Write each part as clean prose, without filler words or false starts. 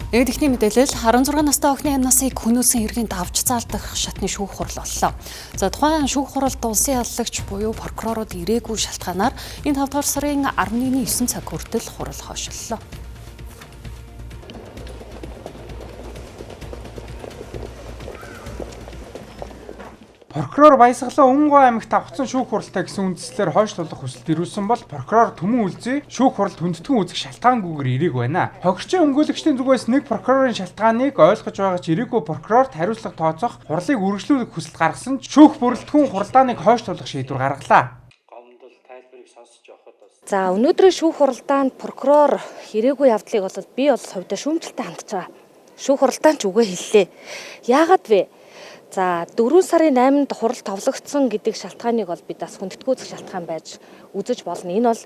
Яг ихний мэдээлэл 16 настай охины амнасыг хөнөөсөн хэргийн давж заалдах шатны шүүх хурал боллоо. За тухайн шүүх хуралд улсын яллагч буюу прокурорууд ирээгүй шалтгаанаар энэ 5 дугаар сарын 11-ний 9 цаг хүртэл хурал хойшиллоо. Прокурор Баясгалан Өмнөгов аймагт авсан шүүх хуралтай гэсэн үндслээр хойшлуулах хүсэлт ирүүлсэн бол прокурор Төмөн Үлзий шүүх хуралд хүндэтгэн үзэх шалтгаангүйгээр ирээг байна. Хогшчин өмгөөлөгчдийн зүгээс нэг прокурорын шалтгааныг ойлгож байгаа ч ирээгүй прокурорт хариуцлага тооцох, хурлыг үргэлжлүүлэх хүсэлт гаргасан ч шүүх бүрэлдэхүүн хуралдааныг хойшлуулах шийдвэр гаргалаа. За өнөөдрийн шүүх хуралдаанд прокурор ирээгүй явдлыг бол би бол хувьдаа шүүмжлэлтэй хандж байгаа. Шүүх хуралдаан ч үгээ хэллээ. Яагаад вэ? За 4 сарын 8-нд хурал товлогдсон гэдэг шалтгааныг бол бид бас хүндэтгэн үзэх шалтгаан байж үзэж болно. Энэ бол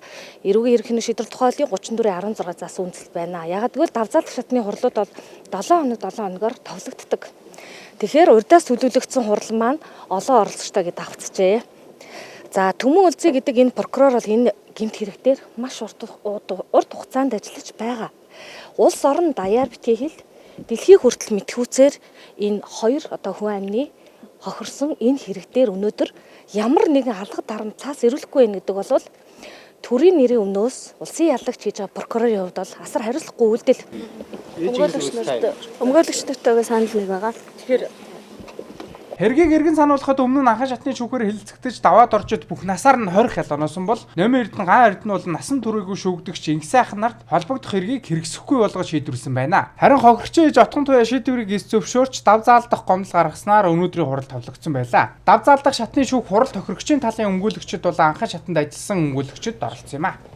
эрүүгийн эрх хэний шийдвэр тухай хуулийн 34.16 зас үндэслэл байна. Ягаад гэвэл давзаалах шатны хурлууд бол 7 хоногор товлогддог. Тэгэхээр урьдаас төлөвлөгдсөн хурал маань олон оролцогчтой гэдээ давцжээ. За Төмөн Үлзий гэдэг энэ прокурор бол энэ гэмт хэрэгтэр маш урт хугацаанд ажиллаж байгаа. Улс орон даяар битгий хэл дэлхий хүртэл мэдхүүцээр энэ хоёр хүн амны хохирсон энэ хэрэг дээр өнөөдөр ямар нэгэн алга дарамт цаас ирүүлэхгүй байх гэдэг бол төрийн нэрийн өмнөөс улсын яллагч хийж байгаа прокурорын хувьд бол асар хариуцлагагүй үйлдэл. Өмгөөлөгчдөртөө санал нэг байгаа. Тэгэхээр Хэргийг эргэн сануулахад өмнө нь анхан шатны шүүхээр хэлэлцэгдэж даваад орчод бүх насаар нь 20 хял оноосон бол Номын Эрдэнэ Гаан Эрдэнэ бол насан туршаагүй шүүгдэгч Ингийн сайхан нарт холбогдох хэргийг хэрэгсэхгүй болгож шийдвэрлсэн байна. Харин хохирогчийн ээж отгон туяа шийдвэрийг эс зөвшөөрч дав заалдах гомдол гаргаснаар өнөөдрийн хурал товлогдсон байлаа. Дав заалдах шатны шүүх хурал хохирогчийн талын өмгөөлөгчд бол анхан шатанд ажилласан өмгөөлөгчд оролцсон юм а.